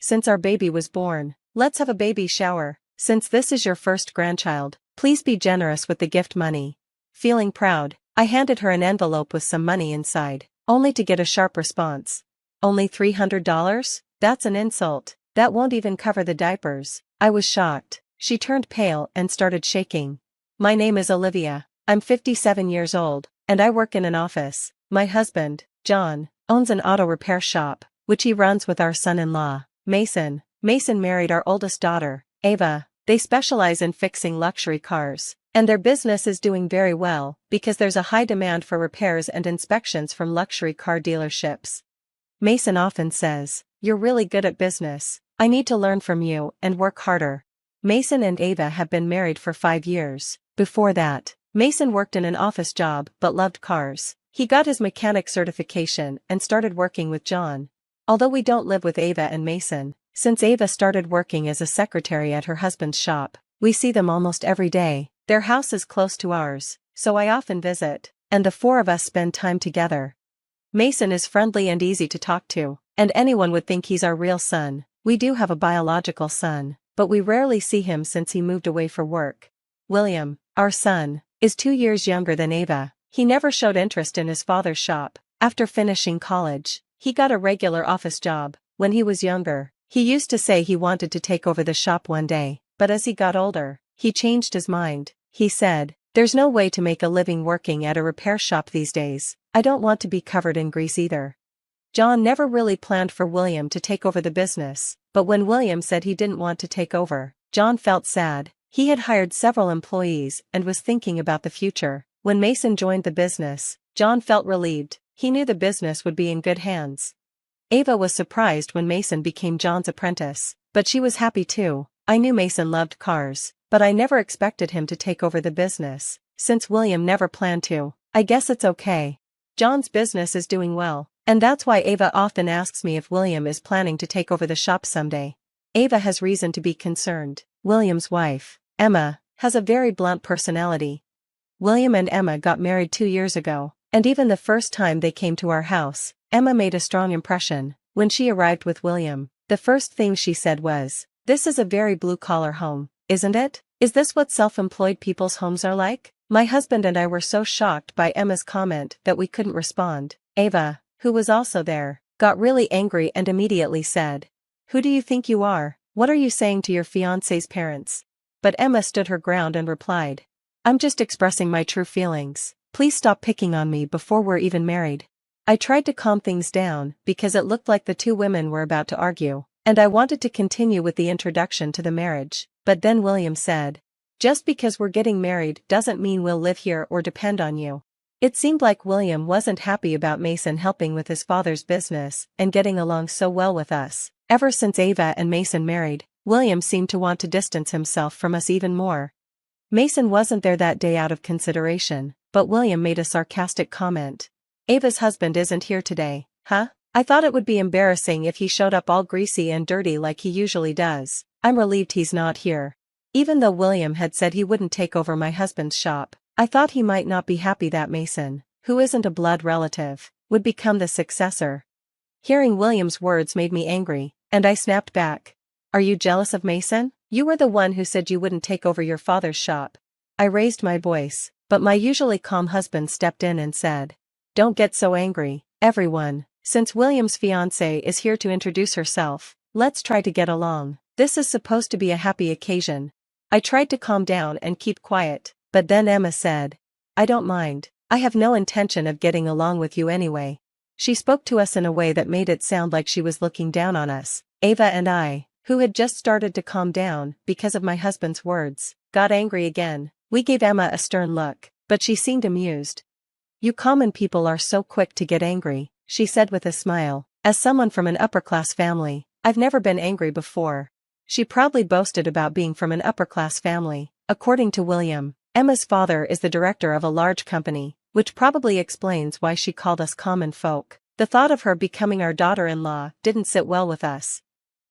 since our baby was born. Let's have a baby shower. Since this is your first grandchild, please be generous with the gift money. Feeling proud, I handed her an envelope with some money inside, only to get a sharp response. Only $300? That's an insult. That won't even cover the diapers. I was shocked. She turned pale and started shaking. My name is Olivia. I'm 57 years old, and I work in an office. My husband, John, owns an auto repair shop, which he runs with our son-in-law, Mason. Mason married our oldest daughter, Ava. They specialize in fixing luxury cars, and their business is doing very well because there's a high demand for repairs and inspections from luxury car dealerships. Mason often says, "You're really good at business. I need to learn from you and work harder." Mason and Ava have been married for 5 years. Before that, Mason worked in an office job but loved cars. He got his mechanic certification and started working with John. Although we don't live with Ava and Mason, since Ava started working as a secretary at her husband's shop, we see them almost every day. Their house is close to ours, so I often visit, and the 4 of us spend time together. Mason is friendly and easy to talk to, and anyone would think he's our real son. We do have a biological son, but we rarely see him since he moved away for work. William, our son, is 2 years younger than Ava. He never showed interest in his father's shop. After finishing college, he got a regular office job. When he was younger, he used to say he wanted to take over the shop one day, but as he got older, he changed his mind. He said, "There's no way to make a living working at a repair shop these days. I don't want to be covered in grease either." John never really planned for William to take over the business, but when William said he didn't want to take over, John felt sad. He had hired several employees and was thinking about the future. When Mason joined the business, John felt relieved. He knew the business would be in good hands. Ava was surprised when Mason became John's apprentice, but she was happy too. I knew Mason loved cars, but I never expected him to take over the business, since William never planned to. I guess it's okay. John's business is doing well, and that's why Ava often asks me if William is planning to take over the shop someday. Ava has reason to be concerned. William's wife, Emma, has a very blunt personality. William and Emma got married 2 years ago, and even the first time they came to our house, Emma made a strong impression. When she arrived with William, the first thing she said was, "This is a very blue-collar home, isn't it? Is this what self-employed people's homes are like?" My husband and I were so shocked by Emma's comment that we couldn't respond. Ava, who was also there, got really angry and immediately said, "Who do you think you are? What are you saying to your fiancé's parents?" But Emma stood her ground and replied, "I'm just expressing my true feelings. Please stop picking on me before we're even married." I tried to calm things down because it looked like the 2 women were about to argue, and I wanted to continue with the introduction to the marriage, but then William said, "Just because we're getting married doesn't mean we'll live here or depend on you." It seemed like William wasn't happy about Mason helping with his father's business and getting along so well with us. Ever since Ava and Mason married, William seemed to want to distance himself from us even more. Mason wasn't there that day out of consideration, but William made a sarcastic comment. "Ava's husband isn't here today, huh? I thought it would be embarrassing if he showed up all greasy and dirty like he usually does. I'm relieved he's not here." Even though William had said he wouldn't take over my husband's shop, I thought he might not be happy that Mason, who isn't a blood relative, would become the successor. Hearing William's words made me angry, and I snapped back. "Are you jealous of Mason? You were the one who said you wouldn't take over your father's shop." I raised my voice, but my usually calm husband stepped in and said, "Don't get so angry, everyone. Since William's fiancée is here to introduce herself, let's try to get along. This is supposed to be a happy occasion." I tried to calm down and keep quiet, but then Emma said, "I don't mind. I have no intention of getting along with you anyway." She spoke to us in a way that made it sound like she was looking down on us. Ava and I, who had just started to calm down because of my husband's words, got angry again. We gave Emma a stern look, but she seemed amused. "You common people are so quick to get angry," she said with a smile. "As someone from an upper-class family, I've never been angry before." She proudly boasted about being from an upper-class family. According to William, Emma's father is the director of a large company, which probably explains why she called us common folk. The thought of her becoming our daughter-in-law didn't sit well with us.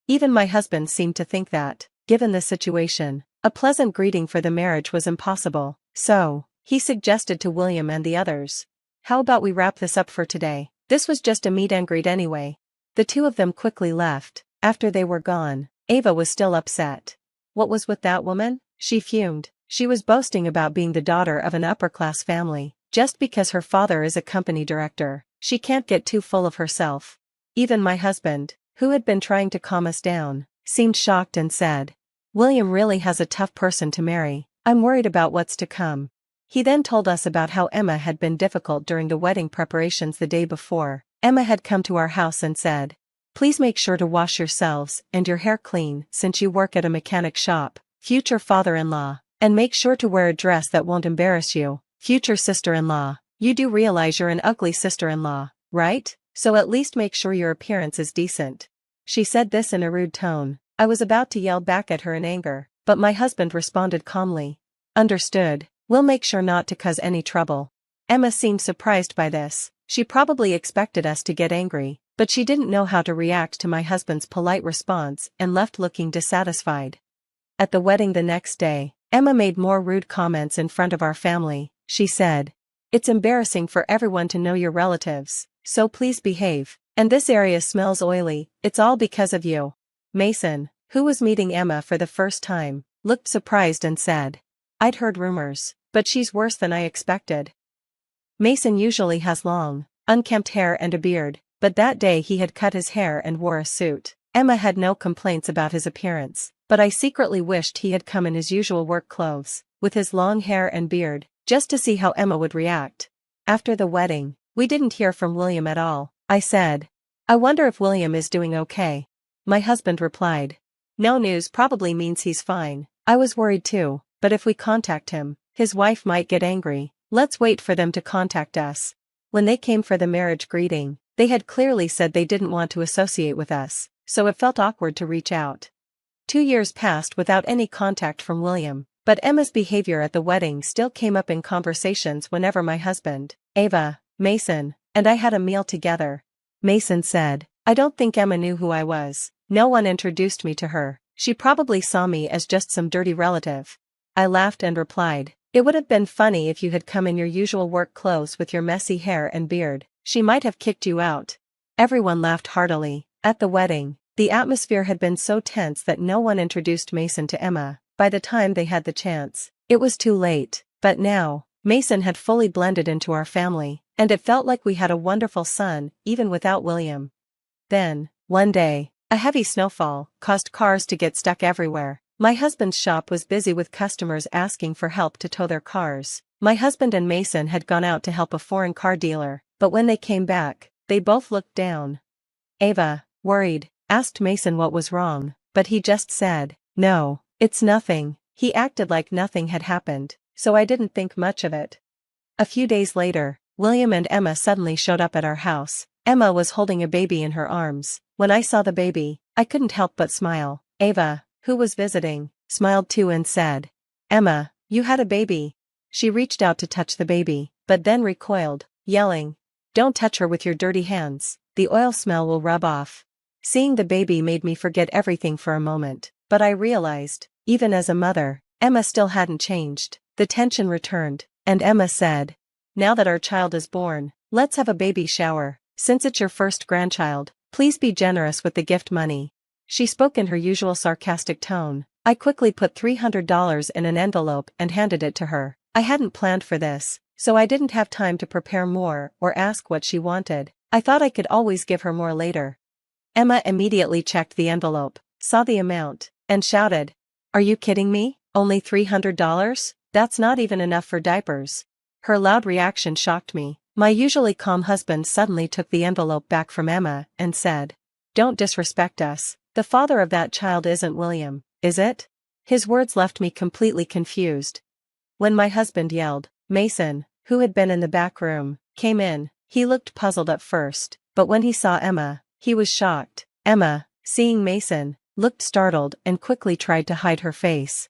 Even my husband seemed to think that, given the situation, a pleasant greeting for the marriage was impossible, so he suggested to William and the others, "How about we wrap this up for today? This was just a meet and greet anyway." The 2 of them quickly left, After they were gone, Ava was still upset. What was with that woman? She fumed. She was boasting about being the daughter of an upper-class family. Just because her father is a company director, she can't get too full of herself. Even my husband, who had been trying to calm us down, seemed shocked and said, "William really has a tough person to marry. I'm worried about what's to come." He then told us about how Emma had been difficult during the wedding preparations the day before. Emma had come to our house and said, "Please make sure to wash yourselves and your hair clean since you work at a mechanic shop, future father-in-law, and make sure to wear a dress that won't embarrass you, future sister-in-law. You do realize you're an ugly sister-in-law, right? So at least make sure your appearance is decent." She said this in a rude tone. I was about to yell back at her in anger, but my husband responded calmly. "Understood. We'll make sure not to cause any trouble." Emma seemed surprised by this. She probably expected us to get angry, but she didn't know how to react to my husband's polite response and left looking dissatisfied. At the wedding the next day, Emma made more rude comments in front of our family. She said, "It's embarrassing for everyone to know your relatives, so please behave. And this area smells oily, it's all because of you." Mason, who was meeting Emma for the first time, looked surprised and said, "I'd heard rumors, but she's worse than I expected." Mason usually has long, unkempt hair and a beard, but that day he had cut his hair and wore a suit. Emma had no complaints about his appearance, but I secretly wished he had come in his usual work clothes, with his long hair and beard, just to see how Emma would react. After the wedding, we didn't hear from William at all. I said, "I wonder if William is doing okay." My husband replied, "No news probably means he's fine." I was worried too, but if we contact him, his wife might get angry. Let's wait for them to contact us. When they came for the marriage greeting, they had clearly said they didn't want to associate with us, so it felt awkward to reach out. 2 years passed without any contact from William, but Emma's behavior at the wedding still came up in conversations whenever my husband, Ava, Mason, and I had a meal together. Mason said, "I don't think Emma knew who I was. No one introduced me to her. She probably saw me as just some dirty relative." I laughed and replied, "It would have been funny if you had come in your usual work clothes with your messy hair and beard. She might have kicked you out." Everyone laughed heartily. At the wedding, the atmosphere had been so tense that no one introduced Mason to Emma. By the time they had the chance, it was too late. But now, Mason had fully blended into our family, and it felt like we had a wonderful son, even without William. Then, one day, a heavy snowfall caused cars to get stuck everywhere. My husband's shop was busy with customers asking for help to tow their cars. My husband and Mason had gone out to help a foreign car dealer, but when they came back, they both looked down. Ava, worried, asked Mason what was wrong, but he just said, "No, it's nothing." He acted like nothing had happened, so I didn't think much of it. A few days later, William and Emma suddenly showed up at our house. Emma was holding a baby in her arms. When I saw the baby, I couldn't help but smile. Ava, who was visiting, smiled too and said, "Emma, you had a baby." She reached out to touch the baby, but then recoiled, yelling, "Don't touch her with your dirty hands, the oil smell will rub off." Seeing the baby made me forget everything for a moment, but I realized, even as a mother, Emma still hadn't changed. The tension returned, and Emma said, "Now that our child is born, let's have a baby shower. Since it's your first grandchild, please be generous with the gift money." She spoke in her usual sarcastic tone. I quickly put $300 in an envelope and handed it to her. I hadn't planned for this, so I didn't have time to prepare more or ask what she wanted. I thought I could always give her more later. Emma immediately checked the envelope, saw the amount, and shouted, "Are you kidding me? Only $300? That's not even enough for diapers." Her loud reaction shocked me. My usually calm husband suddenly took the envelope back from Emma and said, "Don't disrespect us. The father of that child isn't William, is it?" His words left me completely confused. When my husband yelled, Mason, who had been in the back room, came in. He looked puzzled at first, but when he saw Emma, he was shocked. Emma, seeing Mason, looked startled and quickly tried to hide her face.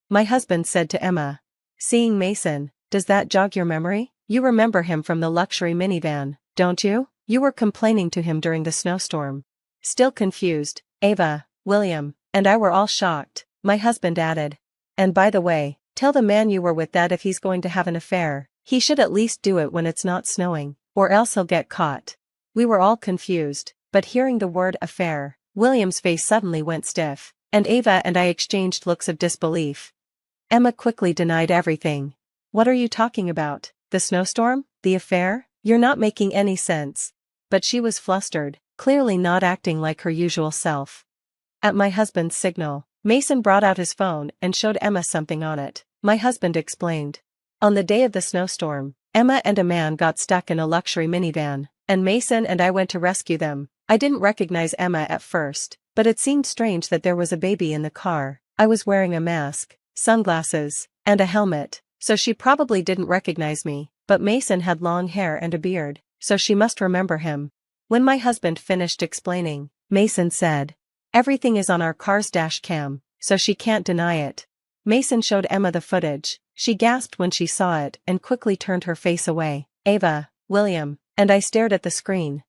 My husband said to Emma, "Seeing Mason, does that jog your memory? You remember him from the luxury minivan, don't you? You were complaining to him during the snowstorm." Still confused, Ava, William, and I were all shocked. My husband added, "And by the way, tell the man you were with that if he's going to have an affair, he should at least do it when it's not snowing, or else he'll get caught." We were all confused, but hearing the word affair, William's face suddenly went stiff, and Ava and I exchanged looks of disbelief. Emma quickly denied everything. What are you talking about? The snowstorm? The affair? You're not making any sense. But she was flustered, clearly not acting like her usual self. At my husband's signal, Mason brought out his phone and showed Emma something on it. My husband explained. On the day of the snowstorm, Emma and a man got stuck in a luxury minivan, and Mason and I went to rescue them. I didn't recognize Emma at first, but it seemed strange that there was a baby in the car. I was wearing a mask, sunglasses, and a helmet, so she probably didn't recognize me, but Mason had long hair and a beard, so she must remember him. When my husband finished explaining, Mason said, "Everything is on our car's dash cam, so she can't deny it." Mason showed Emma the footage. She gasped when she saw it and quickly turned her face away. Ava, William, and I stared at the screen.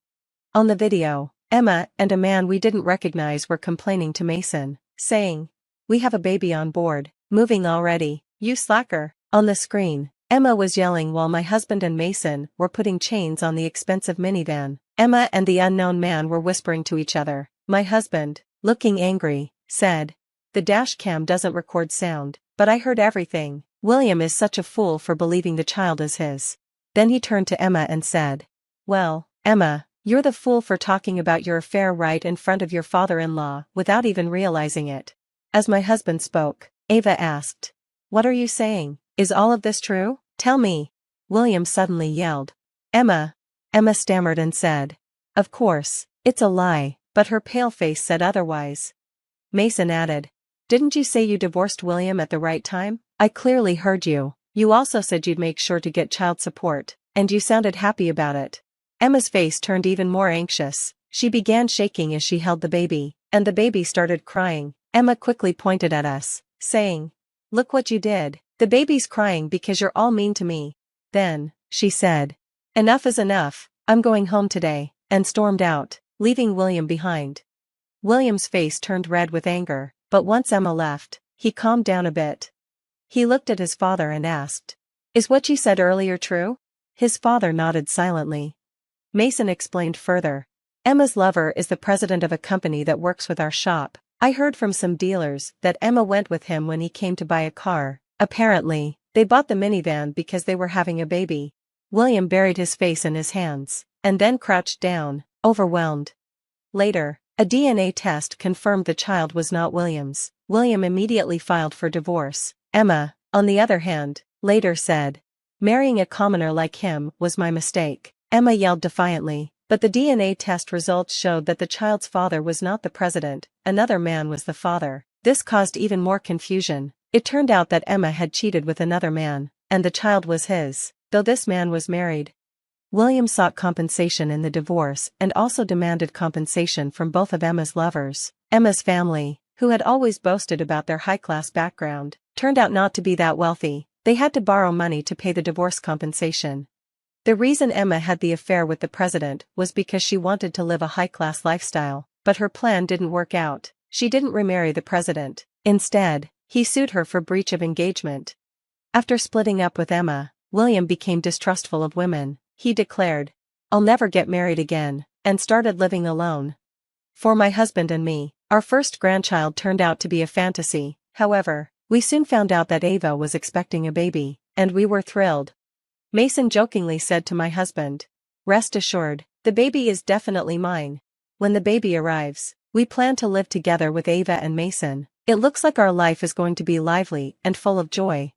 On the video, Emma and a man we didn't recognize were complaining to Mason, saying, "We have a baby on board, moving already, you slacker." On the screen, Emma was yelling while my husband and Mason were putting chains on the expensive minivan. Emma and the unknown man were whispering to each other. My husband, looking angry, said, "The dash cam doesn't record sound, but I heard everything. William is such a fool for believing the child is his." Then he turned to Emma and said, "Well, Emma, you're the fool for talking about your affair right in front of your father-in-law without even realizing it." As my husband spoke, Ava asked, "What are you saying? Is all of this true? Tell me." William suddenly yelled. Emma stammered and said, "Of course, it's a lie," but her pale face said otherwise. Mason added, "Didn't you say you divorced William at the right time? I clearly heard you. You also said you'd make sure to get child support, and you sounded happy about it." Emma's face turned even more anxious. She began shaking as she held the baby, and the baby started crying. Emma quickly pointed at us, saying, "Look what you did. The baby's crying because you're all mean to me." Then, she said, "Enough is enough, I'm going home today," and stormed out, leaving William behind. William's face turned red with anger, but once Emma left, he calmed down a bit. He looked at his father and asked, "Is what you said earlier true?" His father nodded silently. Mason explained further. "Emma's lover is the president of a company that works with our shop. I heard from some dealers that Emma went with him when he came to buy a car. Apparently, they bought the minivan because they were having a baby." William buried his face in his hands, and then crouched down, overwhelmed. Later, a DNA test confirmed the child was not William's. William immediately filed for divorce. Emma, on the other hand, later said, "Marrying a commoner like him was my mistake." Emma yelled defiantly, but the DNA test results showed that the child's father was not the president, another man was the father. This caused even more confusion. It turned out that Emma had cheated with another man, and the child was his, though this man was married. William sought compensation in the divorce and also demanded compensation from both of Emma's lovers. Emma's family, who had always boasted about their high-class background, turned out not to be that wealthy. They had to borrow money to pay the divorce compensation. The reason Emma had the affair with the president was because she wanted to live a high-class lifestyle, but her plan didn't work out. She didn't remarry the president. Instead, he sued her for breach of engagement. After splitting up with Emma, William became distrustful of women. He declared, "I'll never get married again," and started living alone. For my husband and me, our first grandchild turned out to be a fantasy. However, we soon found out that Ava was expecting a baby, and we were thrilled. Mason jokingly said to my husband, "Rest assured, the baby is definitely mine." When the baby arrives, we plan to live together with Ava and Mason. It looks like our life is going to be lively and full of joy.